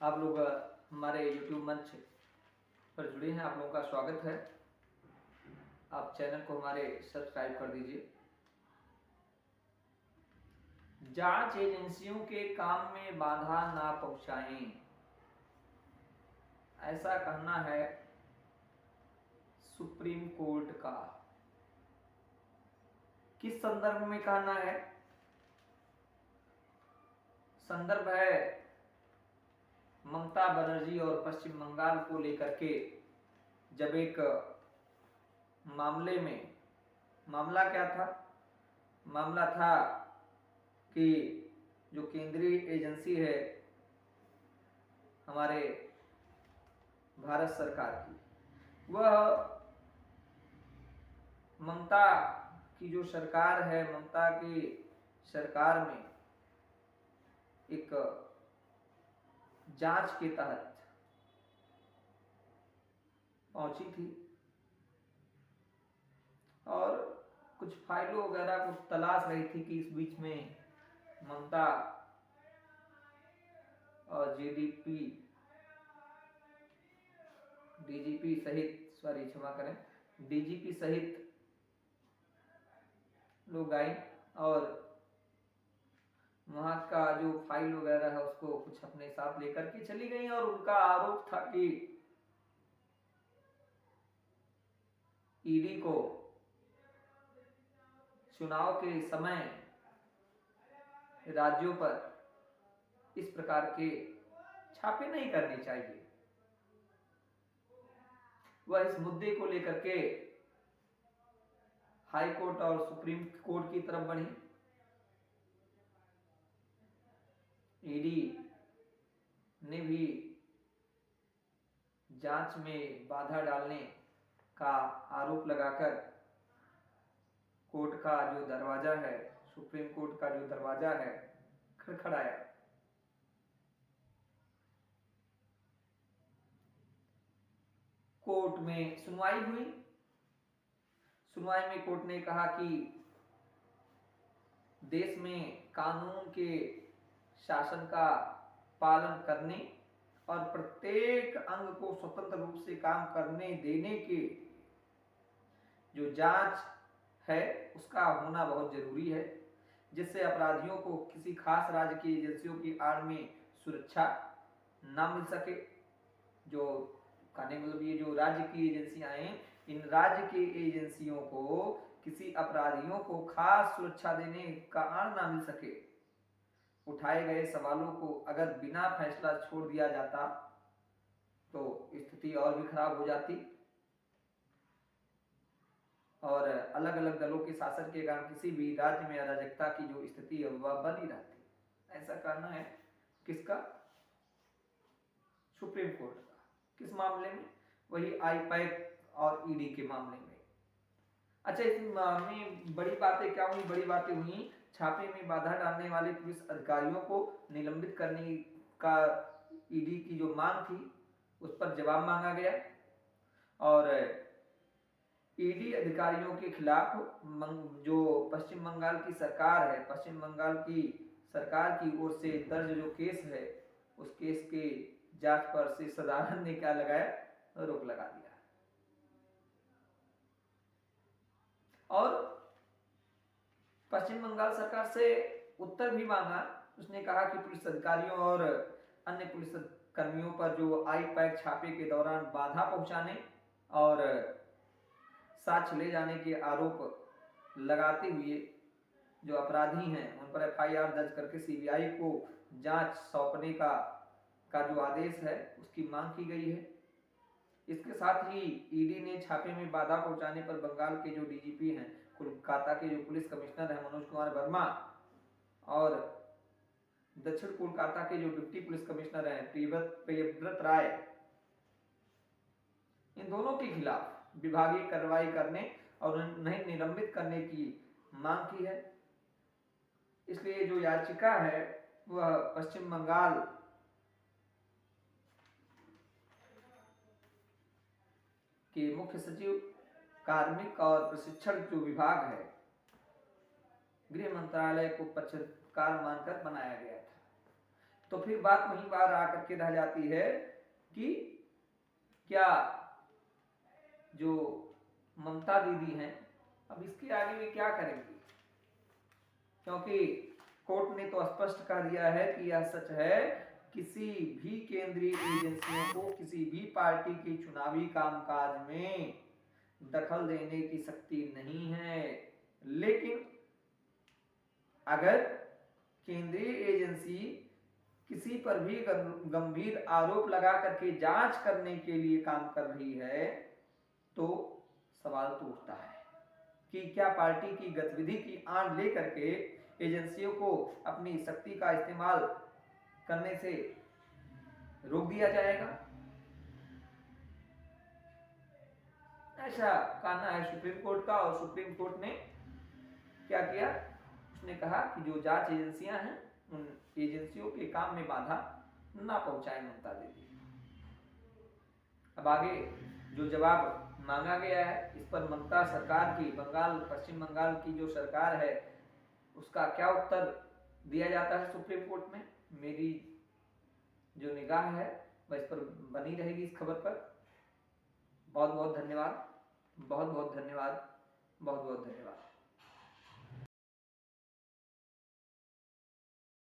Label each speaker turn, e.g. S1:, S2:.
S1: आप लोग हमारे YouTube मंच पर जुड़े हैं। आप लोगों का स्वागत है। आप चैनल को हमारे सब्सक्राइब कर दीजिए। जांच एजेंसियों के काम में बाधा ना पहुंचाएं, ऐसा कहना है सुप्रीम कोर्ट का। किस संदर्भ में कहना है? संदर्भ है ममता बनर्जी और पश्चिम बंगाल को लेकर के। जब एक मामला क्या था? मामला था कि जो केंद्रीय एजेंसी है हमारे भारत सरकार की, वह ममता की जो सरकार है, ममता की सरकार में एक जांच के तहत पहुंची थी और कुछ फाइलों वगैरह को तलाश रही थी कि इस बीच में ममता और डीजीपी सहित लोग आए और वहां का जो फाइल वगैरह है उसको कुछ अपने साथ लेकर के चली गई। और उनका आरोप था कि ईडी को चुनाव के समय राज्यों पर इस प्रकार के छापे नहीं करने चाहिए। वह इस मुद्दे को लेकर के हाई कोर्ट और सुप्रीम कोर्ट की तरफ बढ़ी। ईडी ने भी जांच में बाधा डालने का आरोप लगाकर कोर्ट का जो दरवाजा है, सुप्रीम कोर्ट का जो दरवाजा है, खड़खड़ाया। कोर्ट में सुनवाई हुई। सुनवाई में कोर्ट ने कहा कि देश में कानून के शासन का पालन करने और प्रत्येक अंग को स्वतंत्र रूप से काम करने देने के जो जांच है उसका होना बहुत जरूरी है, जिससे अपराधियों को किसी खास राज्य की एजेंसियों की आड़ में सुरक्षा ना मिल सके। जो कहने मतलब ये जो राज्य की एजेंसियां हैं, इन राज्य की एजेंसियों को किसी अपराधियों को खास सुरक्षा देने का आड़ ना मिल सके। उठाए गए सवालों को अगर बिना फैसला छोड़ दिया जाता तो स्थिति और भी खराब हो जाती और अलग अलग दलों के शासन के कारण किसी भी राज्य में अराजकता की जो स्थिति है वह बनी रहती। ऐसा कहना है किसका? सुप्रीम कोर्ट का। किस मामले में? वही आईपैक और ईडी के मामले में। अच्छा, इसमें बड़ी बातें क्या हुई? बड़ी बातें हुई, छापे में बाधा डालने वाले पुलिस अधिकारियों को निलंबित करने का ईडी की जो मांग थी उस पर जवाब मांगा गया और ईडी अधिकारियों के खिलाफ जो पश्चिम बंगाल की सरकार है, पश्चिम बंगाल की सरकार की ओर से दर्ज जो केस है उस केस के जांच पर श्री सदानंद ने क्या लगाया? रोक लगा दिया। और पश्चिम बंगाल सरकार से उत्तर भी मांगा। उसने कहा कि पुलिस अधिकारियों और अन्य पुलिस कर्मियों पर जो आई पैक छापे के दौरान बाधा पहुंचाने और साक्ष्य ले जाने के आरोप लगाते हुए जो अपराधी हैं उन पर एफआईआर दर्ज करके सीबीआई को जांच सौंपने का जो आदेश है उसकी मांग की गई है। इसके साथ ही ईडी ने छापे में बाधा पहुंचाने पर बंगाल के जो डीजीपी हैं, कोलकाता के जो पुलिस कमिश्नर हैं मनोज कुमार वर्मा और दक्षिण कोलकाता के जो डिप्टी पुलिस कमिश्नर हैं प्रियव्रत राय, इन दोनों के खिलाफ विभागीय कार्रवाई करने और उन्हें निलंबित करने की मांग की है। इसलिए जो याचिका है वह पश्चिम बंगाल के मुख्य सचिव कार्मिक और प्रशिक्षण जो विभाग है, गृह मंत्रालय को पक्षकार मानकर बनाया गया था। तो फिर बात वहीं बार आकर के रह जाती है कि क्या जो ममता दीदी हैं अब इसके आगे में क्या करेंगी, क्योंकि कोर्ट ने तो स्पष्ट कह दिया है कि यह सच है, किसी भी केंद्रीय एजेंसियों को किसी भी पार्टी के चुनावी कामकाज में दखल देने की शक्ति नहीं है। लेकिन अगर केंद्रीय एजेंसी किसी पर भी गंभीर आरोप लगा करके जांच करने के लिए काम कर रही है तो सवाल तो उठता है कि क्या पार्टी की गतिविधि की आड़ लेकर के एजेंसियों को अपनी शक्ति का इस्तेमाल करने से रोक दिया जाएगा। ऐसा कहना है सुप्रीम कोर्ट का, और सुप्रीम कोर्ट ने क्या किया, उसने कहा कि जो जांच एजेंसियां हैं उन एजेंसियों के काम में बाधा ना पहुंचाए ममता दीदी। अब आगे जो जवाब मांगा गया है इस पर ममता सरकार की, पश्चिम बंगाल की जो सरकार है उसका क्या उत्तर दिया जाता है सुप्रीम कोर्ट में, मेरी जो निगाह है वह इस पर बनी रहेगी इस खबर पर। बहुत बहुत धन्यवाद, बहुत बहुत धन्यवाद, बहुत बहुत धन्यवाद।